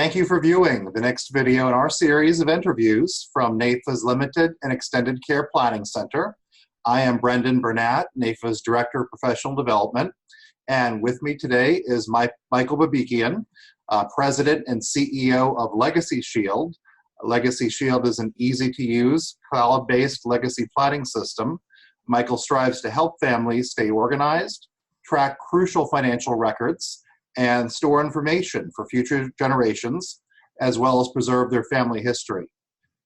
Thank you for viewing the next video in our series of interviews from NAIFA's Limited and Extended Care Planning Center. I am Brendan Burnett, NAIFA's Director of Professional Development, and with me today is Michael BABIKIan, President and CEO of Legacy Shield. Legacy Shield is an easy-to-use, cloud-based legacy planning system. Michael strives to help families stay organized, track crucial financial records, and store information for future generations, as well as preserve their family history.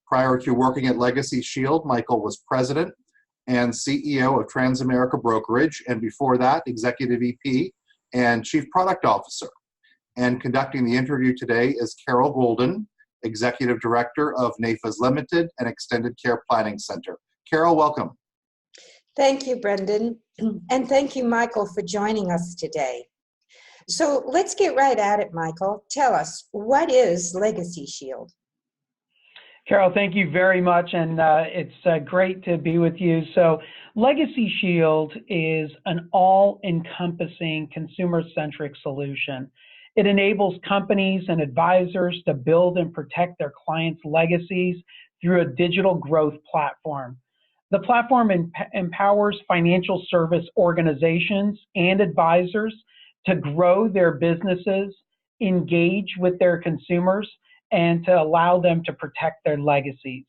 Prior to working at Legacy Shield, Michael was President and CEO of Transamerica Brokerage, and before that, Executive VP and Chief Product Officer. And conducting the interview today is Carol Golden, Executive Director of NAIFA's Limited and Extended Care Planning Center. Carol, welcome. Thank you, Brendan, and thank you, Michael, for joining us today. So let's get right at it, Michael. Tell us, what is Legacy Shield? Carol, thank you very much, and it's great to be with you. So Legacy Shield is an all-encompassing consumer-centric solution. It enables companies and advisors to build and protect their clients' legacies through a digital growth platform. The platform empowers financial service organizations and advisors to grow their businesses, engage with their consumers, and to allow them to protect their legacies.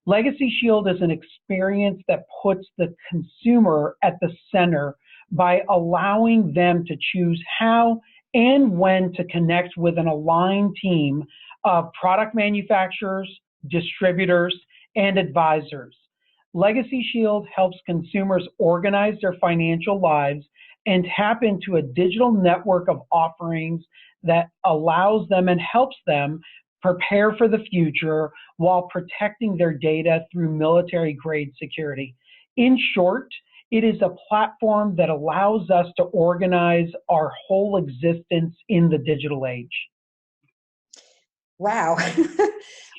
Legacy Shield is an experience that puts the consumer at the center by allowing them to choose how and when to connect with an aligned team of product manufacturers, distributors, and advisors. Legacy Shield helps consumers organize their financial lives and tap into a digital network of offerings that allows them and helps them prepare for the future while protecting their data through military-grade security. In short, it is a platform that allows us to organize our whole existence in the digital age. Wow.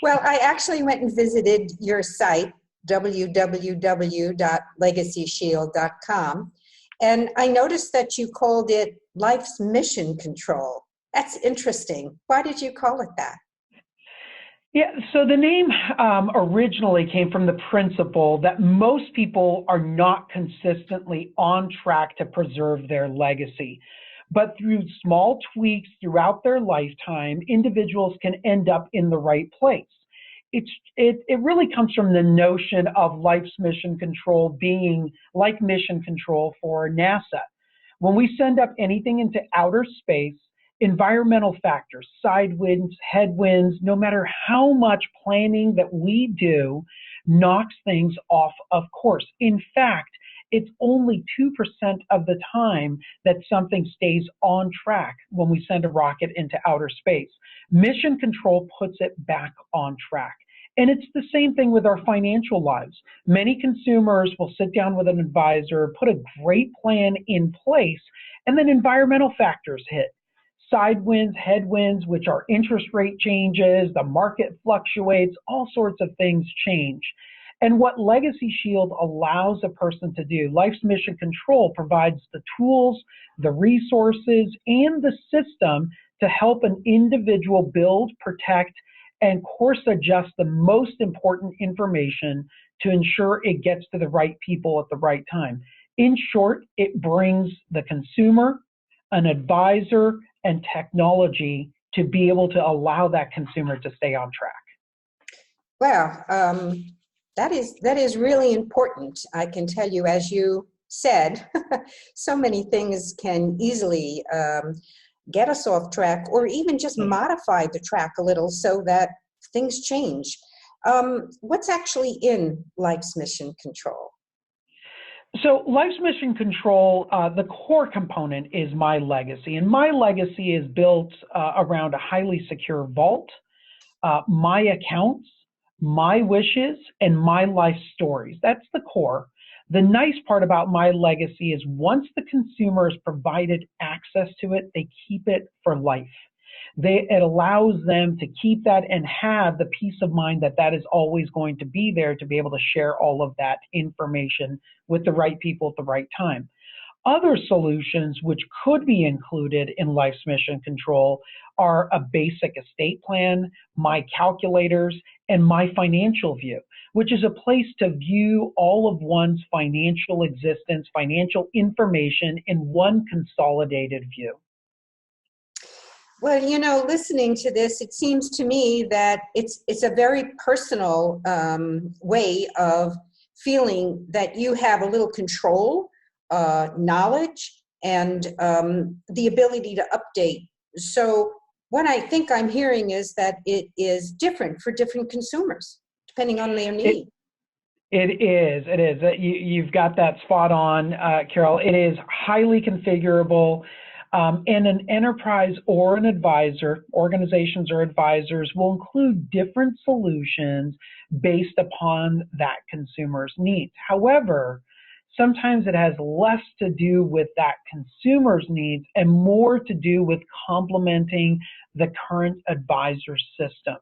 Well, I actually went and visited your site, www.legacyshield.com. And I noticed that you called it Life's Mission Control. That's interesting. Why did you call it that? Yeah, so the name originally came from the principle that most people are not consistently on track to preserve their legacy. But through small tweaks throughout their lifetime, individuals can end up in the right place. It really comes from the notion of life's mission control being like mission control for NASA. When we send up anything into outer space, environmental factors, side winds, headwinds, no matter how much planning that we do, knocks things off of course. In fact, it's only 2% of the time that something stays on track when we send a rocket into outer space. Mission control puts it back on track. And it's the same thing with our financial lives. Many consumers will sit down with an advisor, put a great plan in place, and then environmental factors hit. Side winds, headwinds, which are interest rate changes, the market fluctuates, all sorts of things change. And what Legacy Shield allows a person to do, Life's Mission Control provides the tools, the resources, and the system to help an individual build, protect, and course adjust the most important information to ensure it gets to the right people at the right time. In short, it brings the consumer, an advisor, and technology to be able to allow that consumer to stay on track. Well, that is really important. I can tell you, as you said, so many things can easily get us off track, or even just modify the track a little so that things change. What's actually in Life's Mission Control? So Life's Mission Control, the core component is My Legacy. And My Legacy is built around a highly secure vault, My Accounts, My Wishes, and My Life Stories. That's the core. The nice part about My Legacy is once the consumer is provided access to it, they keep it for life. It allows them to keep that and have the peace of mind that that is always going to be there to be able to share all of that information with the right people at the right time. Other solutions which could be included in Life's Mission Control are a basic estate plan, My Calculators, and My Financial View, which is a place to view all of one's financial existence, financial information in one consolidated view. Well, you know, listening to this, it seems to me that it's a very personal way of feeling that you have a little control, knowledge, and the ability to update. So what I think I'm hearing is that it is different for different consumers, depending on their need. It is. You've got that spot on, Carol. It is highly configurable. And an enterprise or an advisor, organizations or advisors, will include different solutions based upon that consumer's needs. However, sometimes it has less to do with that consumer's needs and more to do with complementing the current advisor systems.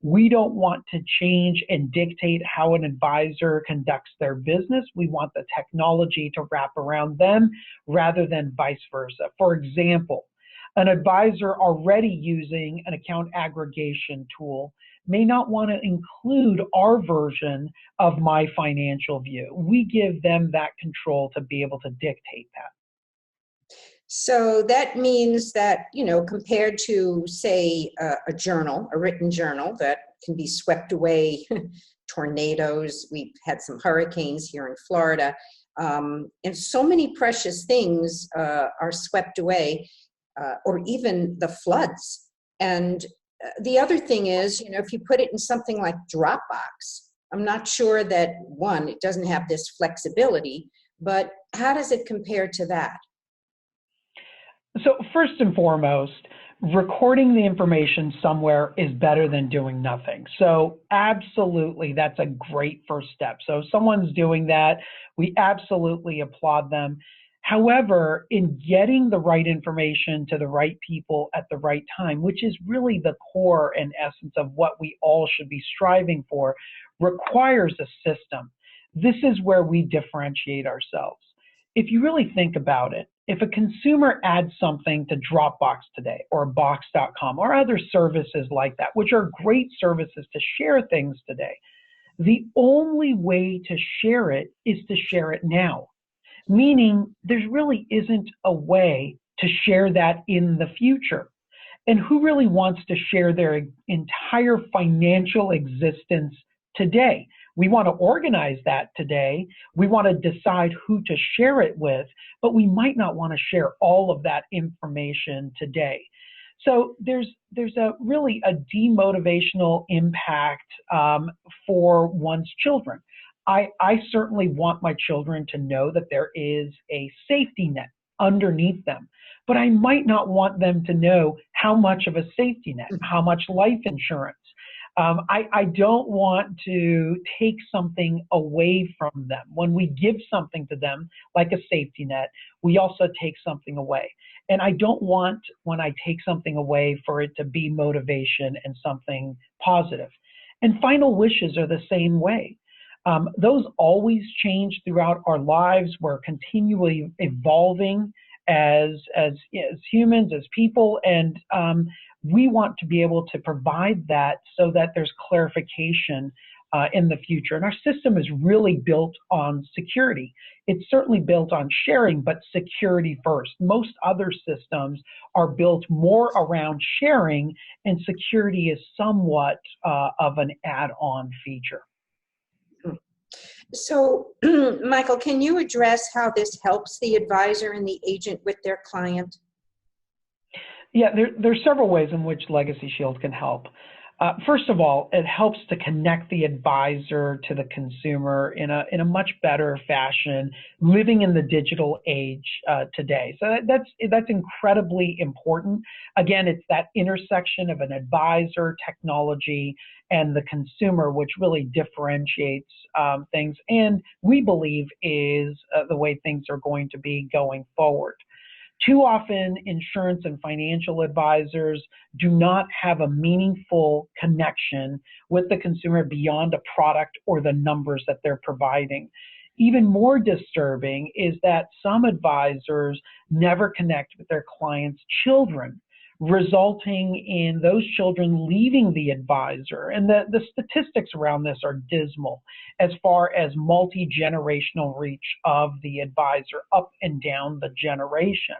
We don't want to change and dictate how an advisor conducts their business. We want the technology to wrap around them rather than vice versa. For example, an advisor already using an account aggregation tool may not want to include our version of My Financial View. We give them that control to be able to dictate that. So that means that, you know, compared to, say, a journal, a written journal that can be swept away, tornadoes, we've had some hurricanes here in Florida, and so many precious things are swept away, or even the floods. And the other thing is, you know, if you put it in something like Dropbox, I'm not sure that, one, it doesn't have this flexibility, but how does it compare to that? So first and foremost, recording the information somewhere is better than doing nothing. So absolutely, that's a great first step. So if someone's doing that, we absolutely applaud them. However, in getting the right information to the right people at the right time, which is really the core and essence of what we all should be striving for, requires a system. This is where we differentiate ourselves. If you really think about it, if a consumer adds something to Dropbox today or Box.com or other services like that, which are great services to share things today, the only way to share it is to share it now. Meaning there really isn't a way to share that in the future. And who really wants to share their entire financial existence today? We want to organize that today. We want to decide who to share it with, but we might not want to share all of that information today. So there's really a demotivational impact for one's children. I certainly want my children to know that there is a safety net underneath them, but I might not want them to know how much of a safety net, how much life insurance. I don't want to take something away from them. When we give something to them, like a safety net, we also take something away. And I don't want, when I take something away, for it to be motivation and something positive. And final wishes are the same way. Those always change throughout our lives. We're continually evolving as humans, as people, and we want to be able to provide that so that there's clarification in the future. And our system is really built on security. It's certainly built on sharing, but security first. Most other systems are built more around sharing, and security is somewhat of an add-on feature. So, Michael, can you address how this helps the advisor and the agent with their client? Yeah, there's several ways in which Legacy Shield can help. First of all, it helps to connect the advisor to the consumer in a much better fashion, living in the digital age today. So that's incredibly important. Again, it's that intersection of an advisor, technology, and the consumer, which really differentiates things, and we believe is the way things are going to be going forward. Too often, insurance and financial advisors do not have a meaningful connection with the consumer beyond a product or the numbers that they're providing. Even more disturbing is that some advisors never connect with their clients' children, resulting in those children leaving the advisor. And the statistics around this are dismal as far as multi-generational reach of the advisor up and down the generation.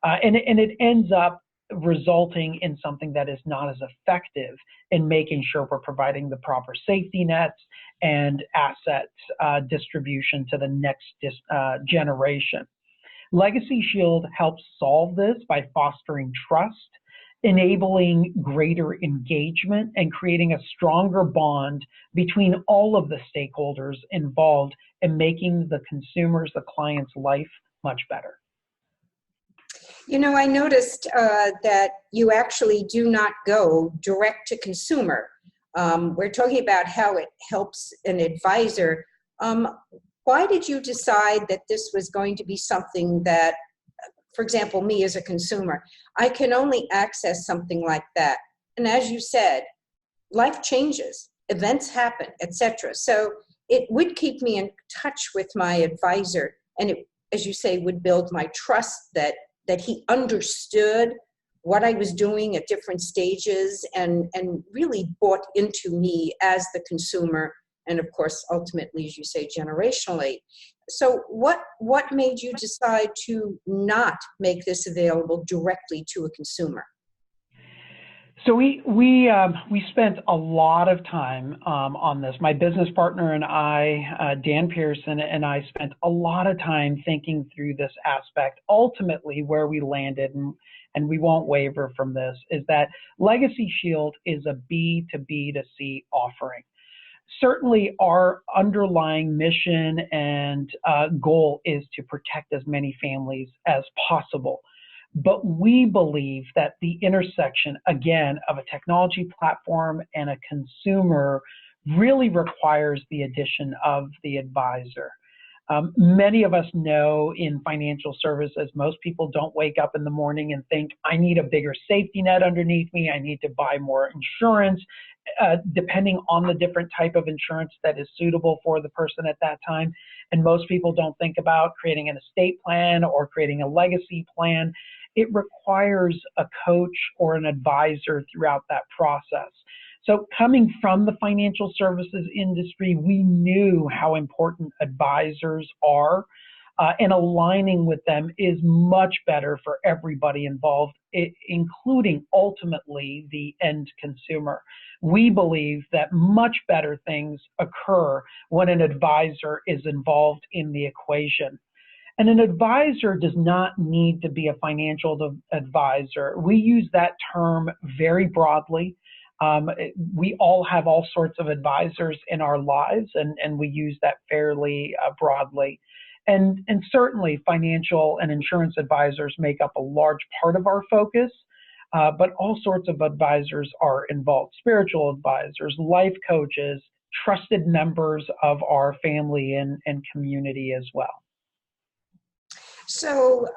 And it ends up resulting in something that is not as effective in making sure we're providing the proper safety nets and asset distribution to the next generation. Legacy Shield helps solve this by fostering trust, enabling greater engagement, and creating a stronger bond between all of the stakeholders involved in making the consumer's, the client's life much better. You know, I noticed that you actually do not go direct to consumer. We're talking about how it helps an advisor. Why did you decide that this was going to be something that, for example, me as a consumer, I can only access something like that? And as you said, life changes, events happen, etc. So it would keep me in touch with my advisor, and it, as you say, would build my trust that he understood what I was doing at different stages and really bought into me as the consumer, and of course, ultimately, as you say, generationally. So what made you decide to not make this available directly to a consumer? So we spent a lot of time on this. My business partner and I, Dan Pearson, and I spent a lot of time thinking through this aspect. Ultimately, where we landed, and we won't waver from this, is that Legacy Shield is a B2B2C offering. Certainly, our underlying mission and goal is to protect as many families as possible. But we believe that the intersection, again, of a technology platform and a consumer really requires the addition of the advisor. Many of us know in financial services, most people don't wake up in the morning and think, I need a bigger safety net underneath me, I need to buy more insurance, depending on the different type of insurance that is suitable for the person at that time. And most people don't think about creating an estate plan or creating a legacy plan. It requires a coach or an advisor throughout that process. So coming from the financial services industry, we knew how important advisors are, and aligning with them is much better for everybody involved, including ultimately the end consumer. We believe that much better things occur when an advisor is involved in the equation. And an advisor does not need to be a financial advisor. We use that term very broadly. We all have all sorts of advisors in our lives, and we use that fairly broadly. And certainly financial and insurance advisors make up a large part of our focus, but all sorts of advisors are involved. Spiritual advisors, life coaches, trusted members of our family and community as well. So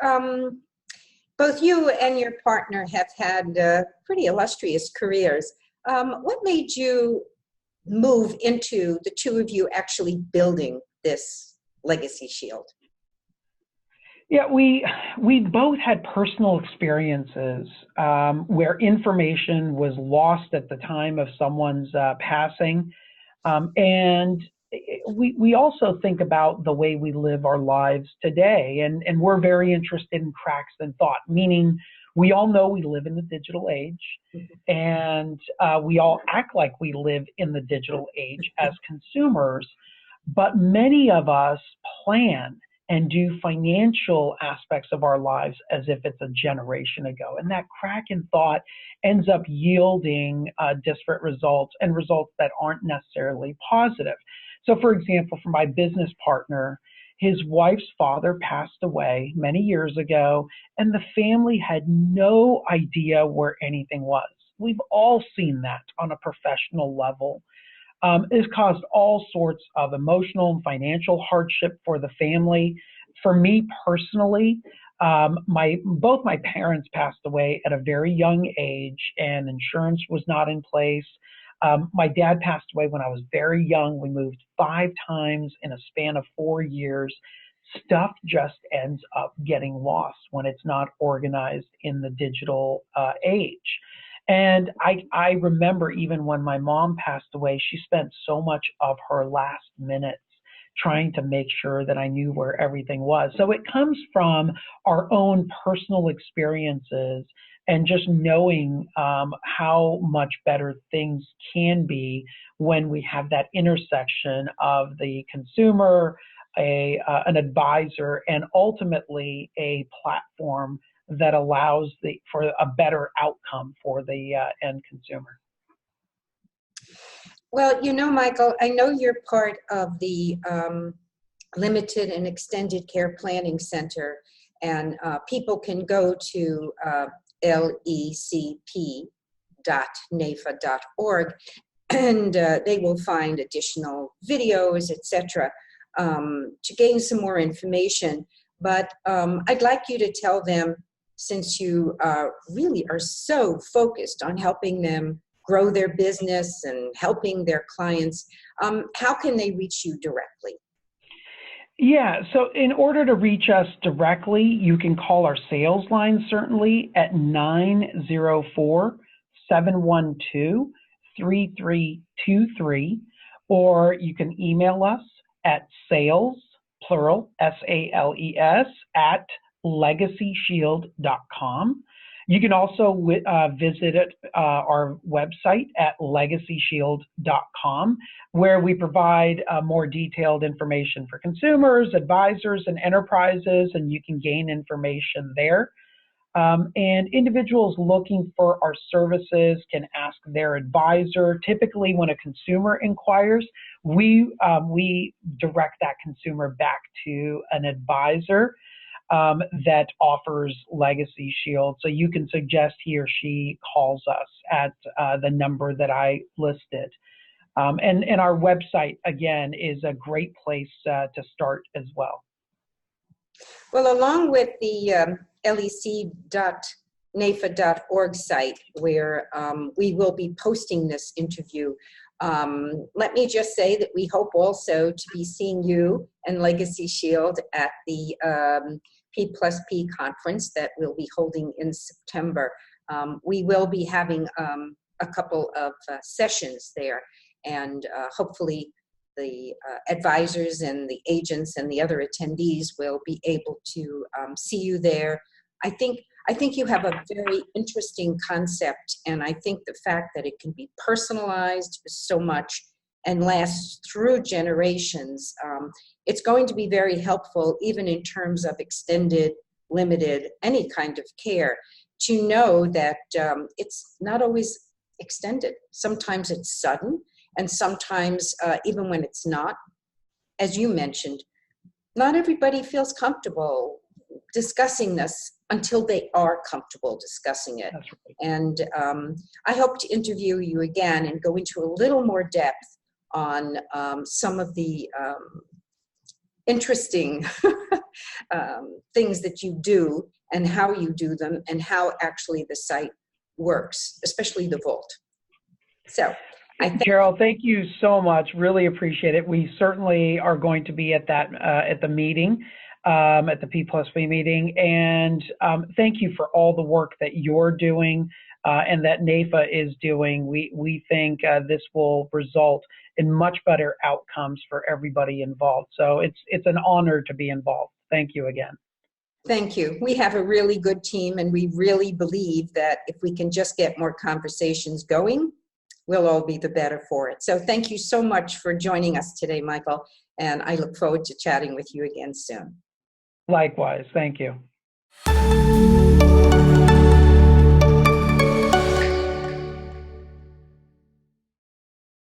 both you and your partner have had pretty illustrious careers. What made you move into the two of you actually building this Legacy Shield? Yeah, we both had personal experiences where information was lost at the time of someone's passing, and we also think about the way we live our lives today, and we're very interested in cracks in thought, meaning we all know we live in the digital age, and we all act like we live in the digital age as consumers, but many of us plan and do financial aspects of our lives as if it's a generation ago. And that crack in thought ends up yielding disparate results and results that aren't necessarily positive. So for example, for my business partner, his wife's father passed away many years ago, and the family had no idea where anything was. We've all seen that on a professional level. It has caused all sorts of emotional and financial hardship for the family. For me personally, both my parents passed away at a very young age, and insurance was not in place. My dad passed away when I was very young. We moved 5 times in a span of 4 years. Stuff just ends up getting lost when it's not organized in the digital age. And I remember even when my mom passed away, she spent so much of her last minutes trying to make sure that I knew where everything was. So it comes from our own personal experiences and just knowing how much better things can be when we have that intersection of the consumer, an advisor, and ultimately a platform that allows for a better outcome for the end consumer. Well, you know, Michael, I know you're part of the Limited and Extended Care Planning Center, and people can go to lecp.naifa.org, and they will find additional videos, etc., to gain some more information. But I'd like you to tell them, since you really are so focused on helping them grow their business and helping their clients, how can they reach you directly? Yeah, so in order to reach us directly, you can call our sales line certainly at 904-712-3323, or you can email us at sales, plural, S-A-L-E-S, at legacyshield.com. You can also visit our website at legacyshield.com, where we provide more detailed information for consumers, advisors, and enterprises, and you can gain information there. And individuals looking for our services can ask their advisor. Typically, when a consumer inquires, we direct that consumer back to an advisor that offers Legacy Shield. So you can suggest he or she calls us at the number that I listed. And our website, again, is a great place to start as well. Well, along with the lec.naifa.org site, where we will be posting this interview, let me just say that we hope also to be seeing you and Legacy Shield at the P+P conference that we'll be holding in September. We will be having a couple of sessions there, and hopefully the advisors and the agents and the other attendees will be able to see you there. I think you have a very interesting concept, and I think the fact that it can be personalized so much and lasts through generations, it's going to be very helpful even in terms of extended, limited, any kind of care, to know that it's not always extended. Sometimes it's sudden, and sometimes even when it's not, as you mentioned, not everybody feels comfortable discussing this until they are comfortable discussing it. That's right. And I hope to interview you again and go into a little more depth on some of the interesting things that you do and how you do them and how actually the site works, especially the Vault. So Carol, thank you so much. Really appreciate it. We certainly are going to be at that at the meeting, at the P+P meeting, and thank you for all the work that you're doing and that NAIFA is doing. We think this will result in much better outcomes for everybody involved. So it's an honor to be involved. Thank you again. Thank you. We have a really good team, and we really believe that if we can just get more conversations going, we'll all be the better for it. So thank you so much for joining us today, Michael, and I look forward to chatting with you again soon. Likewise. Thank you.